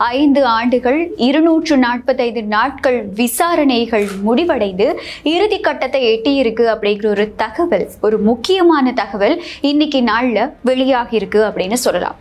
5 ஆண்டுகள் 245 நாட்கள் விசாரணைகள் முடிவடைந்து இறுதி கட்டத்தை எட்டியிருக்கு அப்படிங்கிற ஒரு தகவல், ஒரு முக்கியமான தகவல் இன்னைக்கு நாள்ல வெளியாகி இருக்கு அப்படின்னு சொல்லலாம்.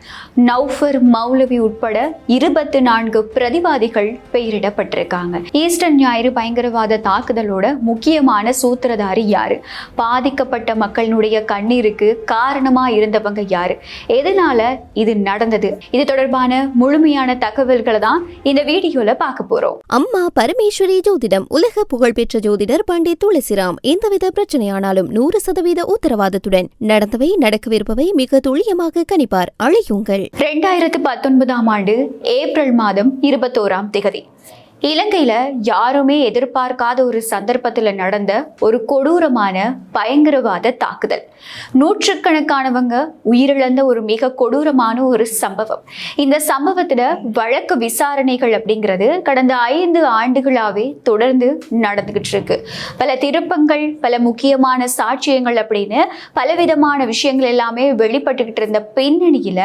நௌஃபர் மௌலவி உட்பட 24 பிரதிவாதிகள் பெயரிடப்பட்டிருக்காங்க. ஈஸ்டர் ஞாயிறு பயங்கரவாத தாக்குதலோட முக்கியமான சூத்திரதாரி யாரு, பாதிக்கப்பட்ட மக்களுடைய கண்ணீருக்கு காரணமா இருந்தவங்க யாரு, எதனால இது நடந்தது, இது தொடர்பான முழுமையான தகவல்களை தான் இந்த வீடியோல பார்க்க போறோம். அம்மா பரமேஸ்வரி ஜோதிடம். உலக புகழ்பெற்ற ஜோதிடர் பண்டிட் துளசிராம் எந்தவித பிரச்சனையானாலும் 100% உத்தரவாதத்துடன் நடந்தவை நடக்கவிருப்பவை மிக துல்லியமாக கணிப்பார். அழையுங்கள். 2019 ஆண்டு ஏப்ரல் மாதம் 21ஆம் தேதி இலங்கையில யாருமே எதிர்பார்க்காத ஒரு சந்தர்ப்பத்துல நடந்த ஒரு கொடூரமான பயங்கரவாத தாக்குதல். நூற்றுக்கணக்கானவங்க உயிரிழந்த ஒரு மிக கொடூரமான ஒரு சம்பவம். இந்த சம்பவத்துல வழக்கு விசாரணைகள் அப்படிங்கிறது கடந்த 5 ஆண்டுகளாவே தொடர்ந்து நடந்துகிட்டு இருக்கு. பல திருப்பங்கள், பல முக்கியமான சாட்சியங்கள் அப்படின்னு பலவிதமான விஷயங்கள் எல்லாமே வெளிப்பட்டுக்கிட்டு இருந்த பின்னணியில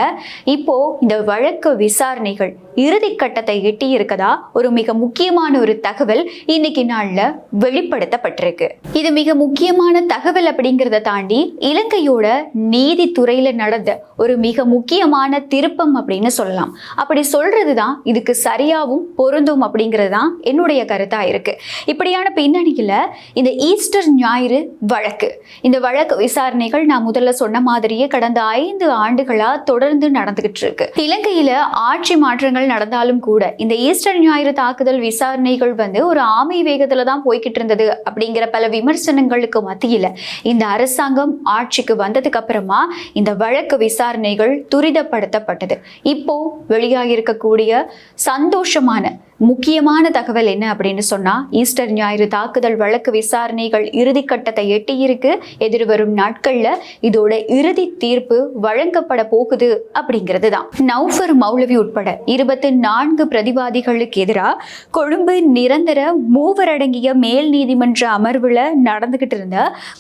இப்போ இந்த வழக்கு விசாரணைகள் இறுதி கட்டத்தை எட்டி இருக்கதா ஒரு மிக முக்கியமான ஒரு தகவல் இன்னைக்கு நாள்ல வெளிப்படுத்தப்பட்டிருக்கு. இது மிக முக்கியமான தகவல் அப்படிங்கிறத தாண்டி இலங்கையோட நீதித்துறையில நடந்த ஒரு மிக முக்கியமான திருப்பம் அப்படின்னு சொல்லலாம். அப்படி சொல்றதுதான் இதுக்கு சரியாவும் பொருந்தும் அப்படிங்கிறது தான் என்னுடைய கருத்தா இருக்கு. இப்படியான பின்னணியில இந்த ஈஸ்டர் ஞாயிறு வழக்கு, இந்த வழக்கு விசாரணைகள் நான் முதல்ல சொன்ன மாதிரியே கடந்த 5 ஆண்டுகளா தொடர்ந்து நடந்துகிட்டு இருக்கு. இலங்கையில ஆட்சி மாற்றங்கள் நடந்தாலும் கூட இந்த ஈஸ்டர் ஞாயிறு தாக்குதல் விசாரணைகள் ஒரு ஆமை வேகத்துல தான் போய்கிட்டு இருந்தது அப்படிங்கிற பல விமர்சனங்களுக்கு மத்தியில இந்த அரசாங்கம் ஆட்சிக்கு வந்ததுக்கு அப்புறமா இந்த வழக்கு விசாரணைகள் துரிதப்படுத்தப்பட்டது. இப்போ வெளியாகி இருக்கக்கூடிய சந்தோஷமான முக்கியமான தகவல் என்ன அப்படின்னு சொன்னா, ஈஸ்டர் ஞாயிறு தாக்குதல் வழக்கு விசாரணைகள் இறுதி கட்டத்தை எட்டியிருக்கு. எதிர்வரும் நாட்கள்ல இதோட இறுதி தீர்ப்பு வழங்கப்பட போகுது அப்படிங்கிறது தான். நௌஃபர் மௌலவி உட்பட 24 பிரதிவாதிகளுக்கு எதிராக கொழும்பு நிரந்தர 3 அடங்கிய மேல் நீதிமன்ற அமர்வுல நடந்துகிட்டு இருந்த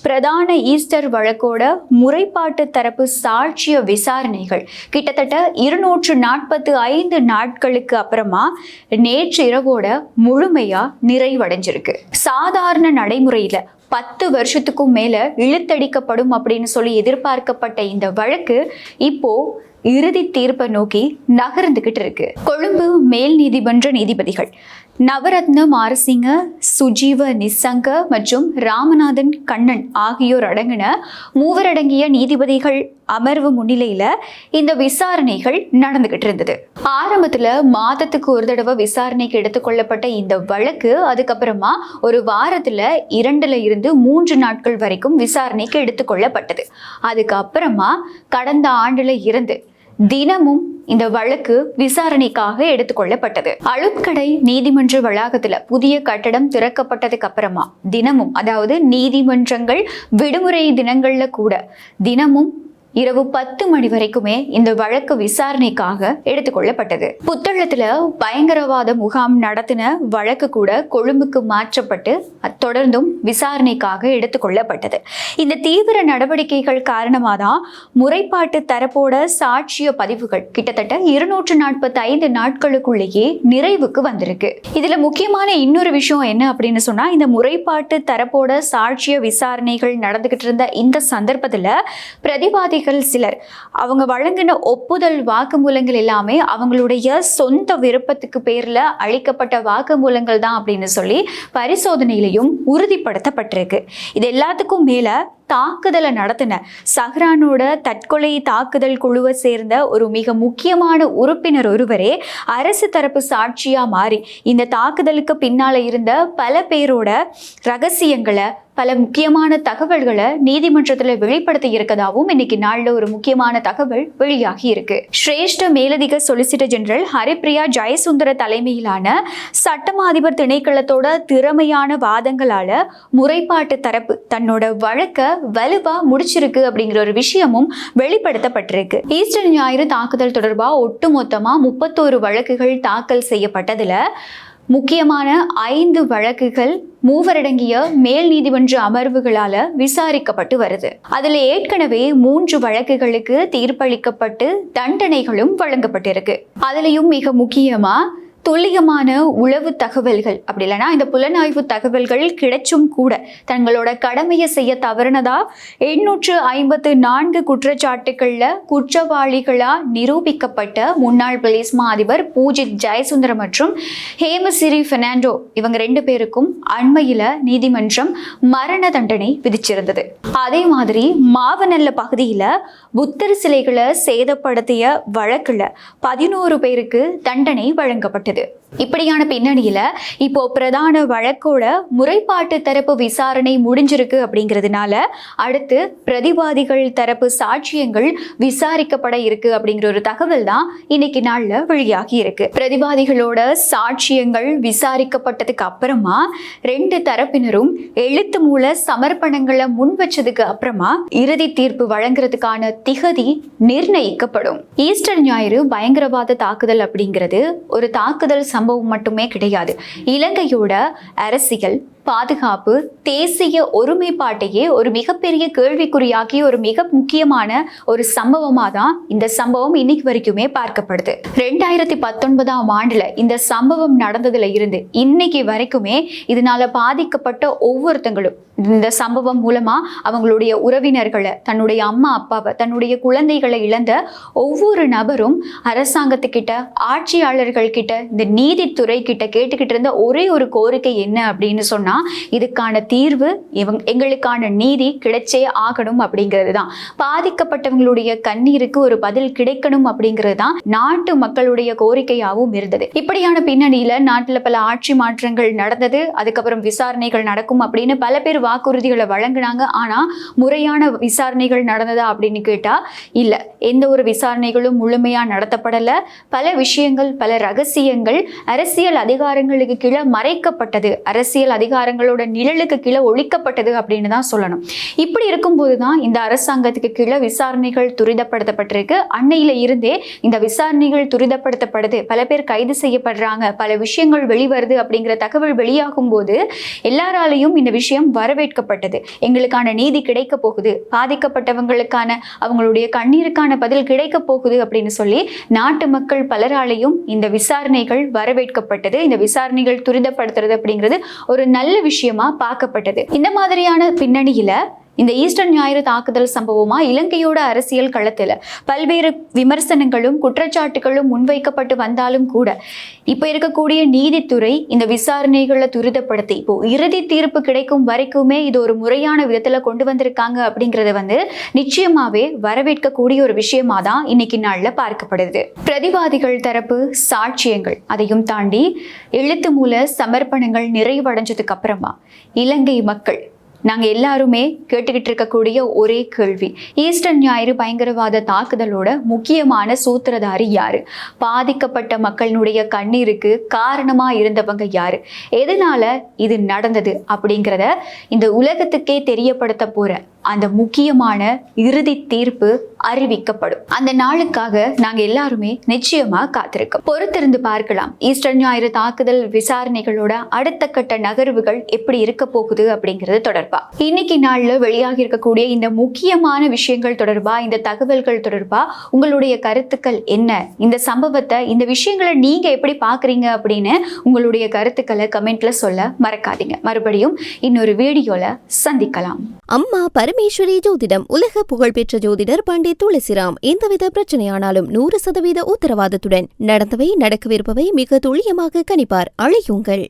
பிரதான ஈஸ்டர் வழக்கோட முறைப்பாட்டு தரப்பு சாட்சிய விசாரணைகள் கிட்டத்தட்ட 245 நாட்களுக்கு அப்புறமா நேற்று இரவோட முழுமையா நிறைவடைஞ்சிருக்கு. சாதாரண நடைமுறையில 10 வருஷத்துக்கும் மேல இழுத்தடிக்கப்படும் அப்படின்னு சொல்லி எதிர்பார்க்கப்பட்ட இந்த வழக்கு இப்போ இறுதி தீர்ப்பை நோக்கி நகர்ந்துகிட்டு இருக்கு. கொழும்பு மேல் நீதிமன்ற நீதிபதிகள் நவரத்ன மாரசிங்க, சுஜீவ நிசங்க மற்றும் ராமநாதன் கண்ணன் ஆகியோர் அடங்கின 3 அடங்கிய நீதிபதிகள் அமர்வு முன்னிலையில இந்த விசாரணைகள் நடந்துகிட்டு இருந்தது. ஆரம்பத்துல மாதத்துக்கு ஒரு தடவை விசாரணைக்கு எடுத்துக்கொள்ளப்பட்ட இந்த வழக்கு அதுக்கப்புறமா ஒரு வாரத்துல 2 இருந்து 3 நாட்கள் வரைக்கும் விசாரணைக்கு எடுத்துக்கொள்ளப்பட்டது. அதுக்கப்புறமா கடந்த ஆண்டுல இருந்து தினமும் இந்த வழக்கு விசாரணைக்காக எடுத்துக்கொள்ளப்பட்டது. அழுத்கடை நீதிமன்ற வளாகத்துல புதிய கட்டடம் திறக்கப்பட்டதுக்கு அப்புறமா தினமும், அதாவது நீதிமன்றங்கள் விடுமுறை தினங்கள்ல கூட தினமும் இரவு 10 மணி வரைக்குமே இந்த வழக்கு விசாரணைக்காக எடுத்துக்கொள்ளப்பட்டது. புத்தளத்துல பயங்கரவாத முகாம் நடத்தின வழக்கு கூட கொழும்புக்கு மாற்றப்பட்டு தொடர்ந்தும் விசாரணைக்காக எடுத்துக்கொள்ளப்பட்டது. இந்த தீவிர நடவடிக்கைகள் காரணமாக தான் முறைப்பாட்டு தரப்போட சாட்சிய பதிவுகள் கிட்டத்தட்ட 245 நாட்களுக்குள்ளேயே நிறைவுக்கு வந்திருக்கு. இதுல முக்கியமான இன்னொரு விஷயம் என்ன அப்படின்னு சொன்னா, இந்த முறைப்பாட்டு தரப்போட சாட்சிய விசாரணைகள் நடந்துகிட்டு இருந்த இந்த சந்தர்ப்பத்துல பிரதிவாதி சிலர் அவங்க வழங்கின ஒப்புதல் வாக்குமூலங்கள் எல்லாமே அவங்களுடைய சொந்த விருப்பத்துக்கு பேர்ல அளிக்கப்பட்ட வாக்குமூலங்கள் தான் அப்படின்னு சொல்லி பரிசோதனையிலையும் உறுதிப்படுத்தப்பட்டிருக்கு. இது எல்லாத்துக்கும் மேல தாக்குதலை நடத்தின சஹ்ரானோட தற்கொலை தாக்குதல் குழுவை சேர்ந்த ஒரு மிக முக்கியமான உறுப்பினர் ஒருவரே அரசு தரப்பு சாட்சியா மாறி இந்த தாக்குதலுக்கு பின்னால இருந்த பல பேரோட ரகசியங்களை, பல முக்கியமான தகவல்களை நீதிமன்றத்துல வெளிப்படுத்தி இருக்கதாகவும் இன்னைக்கு நாள்ல ஒரு முக்கியமான தகவல் வெளியாகி இருக்கு. சிரேஷ்ட மேலதிக சொலிசிட்டர் ஜெனரல் ஹரிப்ரியா ஜெயசுந்தர தலைமையிலான சட்டமா அதிபர் திணைக்களத்தோட திறமையான வாதங்களால முறைப்பாட்டு தரப்பு தன்னோட வழக்க வலுவா முடிச்சிருக்கு அப்படிங்கிற ஒரு விஷயமும் வெளிப்படுத்தப்பட்டிருக்கு. ஈஸ்டர் ஞாயிறு தாக்குதல் தொடர்பா ஒட்டுமொத்தமா 31 வழக்குகள் தாக்கல் செய்யப்பட்டதுல முக்கியமான 5 வழக்குகள் மூவரடங்கிய மேல் நீதிமன்ற அமர்வுகளால விசாரிக்கப்பட்டு வருது. அதுல ஏற்கனவே 3 வழக்குகளுக்கு தீர்ப்பளிக்கப்பட்டு தண்டனைகளும் வழங்கப்பட்டிருக்கு. அதுலயும் மிக முக்கியமா துல்லியமான உளவு தகவல்கள் அப்படி இல்லைன்னா இந்த புலனாய்வு தகவல்கள் கிடைச்சும் கூட தங்களோட கடமையை செய்ய தவறினதா 854 குற்றச்சாட்டுகள்ல குற்றவாளிகளா நிரூபிக்கப்பட்ட முன்னாள் போலீஸ் மா அதிபர் பூஜித் ஜெயசுந்தர் மற்றும் ஹேமசிறி பெர்னாண்டோ இவங்க 2 பேருக்கும் அண்மையில நீதிமன்றம் மரண தண்டனை விதிச்சிருந்தது. அதே மாதிரி மாவனல்ல பகுதியில புத்தர் சிலைகளை சேதப்படுத்திய வழக்குல 11 பேருக்கு தண்டனை வழங்கப்பட்டது. இப்படியான பின்னணியில இப்போ பிரதான வழக்கோட முறைப்பாட்டு தரப்பு விசாரணை முடிஞ்சிருக்கு அப்படிங்கிறதுனால அடுத்து பிரதிவாதிகள் தரப்பு சாட்சியங்கள் விசாரிக்கப்பட இருக்கு அப்படிங்கிற ஒரு தகவல் தான் இன்னைக்கு நாள்ல வெளியாகி இருக்கு. பிரதிவாதிகளோட சாட்சியங்கள் விசாரிக்கப்பட்டதுக்கு அப்புறமா 2 தரப்பினரும் எழுத்து மூல சமர்ப்பணங்களை முன் வச்சதுக்கு அப்புறமா இறுதி தீர்ப்பு வழங்குறதுக்கான திகதி நிர்ணயிக்கப்படும். ஈஸ்டர் ஞாயிறு பயங்கரவாத தாக்குதல் அப்படிங்கிறது ஒரு தாக்குதல் சம்பவம் மட்டுமே கிடையாது. இலங்கையோட அரசியல் பாதுகாப்பு தேசிய ஒருமைப்பாட்டையே ஒரு மிகப்பெரிய கேள்விக்குறியாக்கி ஒரு மிக முக்கியமான ஒரு சம்பவமா தான் இந்த சம்பவம் இன்னைக்கு வரைக்குமே பார்க்கப்படுது. 2019ஆம் ஆண்டுல இந்த சம்பவம் நடந்ததுல இருந்து இன்னைக்கு வரைக்குமே இதனால பாதிக்கப்பட்ட ஒவ்வொருத்தங்களும் இந்த சம்பவம் மூலமா அவங்களுடைய உறவினர்களை, தன்னுடைய அம்மா அப்பாவை, தன்னுடைய குழந்தைகளை இழந்த ஒவ்வொரு நபரும் அரசாங்கத்துக்கிட்ட, ஆட்சியாளர்கள் கிட்ட, இந்த நீதித்துறை கிட்ட கேட்டுக்கிட்டு இருந்த ஒரே ஒரு கோரிக்கை என்ன அப்படின்னு சொன்னா இதுக்கான தீர்வு எங்களுக்கான நீதி கிடைச்சே ஆகணும் அப்படிங்கிறது தான். பாதிக்கப்பட்டவங்களுடைய கண்ணீருக்கு ஒரு பதில் கிடைக்கணும் அப்படிங்கிறது தான் நாட்டு மக்களுடைய கோரிக்கையாகவும் இருந்தது. இப்படியான பின்னணியில நாட்டுல பல ஆட்சி மாற்றங்கள் நடந்தது. அதுக்கப்புறம் விசாரணைகள் நடக்கும் அப்படின்னு பல பேர் வாக்குறுதிகளை வழங்கினாங்க. ஆனா முறையான விசாரணைகள் நடந்ததா அப்படின்னு கேட்டா இல்ல, எந்த ஒரு விசாரணைகளும் முழுமையா நடத்தப்படல. பல விஷயங்கள், பல ரகசியங்கள் அரசியல் அதிகாரங்களுக்கு கீழே மறைக்கப்பட்டது, அரசியல் அதிகாரங்களோட நிழலுக்கு கீழே ஒழிக்கப்பட்டது அப்படின்னு தான் சொல்லணும். இப்படி இருக்கும்போது தான் இந்த அரசாங்கத்துக்கு கீழே விசாரணைகள் துரிதப்படுத்தப்பட்டிருக்கு. அன்னையில இருந்தே இந்த விசாரணைகள் துரிதப்படுத்தப்படுது, பல பேர் கைது செய்யப்படுறாங்க, பல விஷயங்கள் வெளிவருது அப்படிங்கிற தகவல் வெளியாகும் போது எல்லாராலையும் இந்த விஷயம் வரவேற்கப்பட்டது. எங்களுக்கான நீதி கிடைக்க போகுது, பாதிக்கப்பட்டவங்களுக்கான அவங்களுடைய கண்ணீருக்கான பதில் கிடைக்க போகுது அப்படின்னு சொல்லி நாட்டு மக்கள் பலராலையும் இந்த விசாரணைகள் வரவேற்கப்பட்டது. இந்த விசாரணைகள் துரிதப்படுத்துறது அப்படிங்கிறது ஒரு நல்ல விஷயமா பார்க்கப்பட்டது. இந்த மாதிரியான பின்னணியில இந்த ஈஸ்டர் ஞாயிறு தாக்குதல் சம்பவமா இலங்கையோட அரசியல் களத்துல பல்வேறு விமர்சனங்களும் குற்றச்சாட்டுகளும் முன்வைக்கப்பட்டு வந்தாலும் கூட இப்ப இருக்கக்கூடிய நீதித்துறை இந்த விசாரணைகளை துரிதப்படுத்தி இப்போ இறுதி தீர்ப்பு கிடைக்கும் வரைக்குமே இது ஒரு முறையான விதத்துல கொண்டு வந்திருக்காங்க அப்படிங்கறது நிச்சயமாவே வரவேற்கக்கூடிய ஒரு விஷயமா தான் இன்னைக்கு நாள்ல பார்க்கப்படுது. பிரதிவாதிகள் தரப்பு சாட்சியங்கள் அதையும் தாண்டி எழுத்து மூல சமர்ப்பணங்கள் நிறைவடைஞ்சதுக்கு அப்புறமா இலங்கை மக்கள் நாங்க எல்லாருமே கேட்டுக்கிட்டு இருக்கக்கூடிய ஒரே கேள்வி, ஈஸ்டர் ஞாயிறு பயங்கரவாத தாக்குதலோட முக்கியமான சூத்திரதாரி யாரு? பாதிக்கப்பட்ட மக்களுடைய கண்ணீருக்கு காரணமா இருந்தவங்க யாரு? எதனால இது நடந்தது அப்படிங்கிறத இந்த உலகத்துக்கே தெரியப்படுத்த போற அந்த முக்கியமான இறுதி தீர்ப்பு அறிவிக்கப்படும். அந்த நாளுக்காக நாங்க எல்லாருமே நிச்சயமா காத்திருக்கோம். பொறுத்திருந்து பார்க்கலாம் ஈஸ்டர் ஞாயிறு தாக்குதல் விசாரணைகளோட அடுத்த கட்ட நகர்வுகள் எப்படி இருக்க போகுது அப்படிங்கிறது தொடர்பா. இன்னைக்கு நாள்ல வெளியாகி இருக்கக்கூடிய இந்த முக்கியமான விஷயங்கள் தொடர்பா, இந்த தகவல்கள் தொடர்பா உங்களுடைய கருத்துக்கள் என்ன? இந்த சம்பவத்தை, இந்த விஷயங்களை நீங்க எப்படி பாக்குறீங்க அப்படின்னு உங்களுடைய கருத்துக்களை கமெண்ட்ல சொல்ல மறக்காதீங்க. மறுபடியும் இன்னொரு வீடியோல சந்திக்கலாம். அம்மா பரமேஸ்வரி ஜோதிடம் உலக புகழ்பெற்ற ஜோதிடர் பண்டித் துளசிராம் எந்தவித பிரச்சனையானாலும் 100% உத்தரவாதத்துடன் நடந்தவை நடக்கவிருப்பவை மிக துல்லியமாக கணிப்பார். அழையுங்கள்.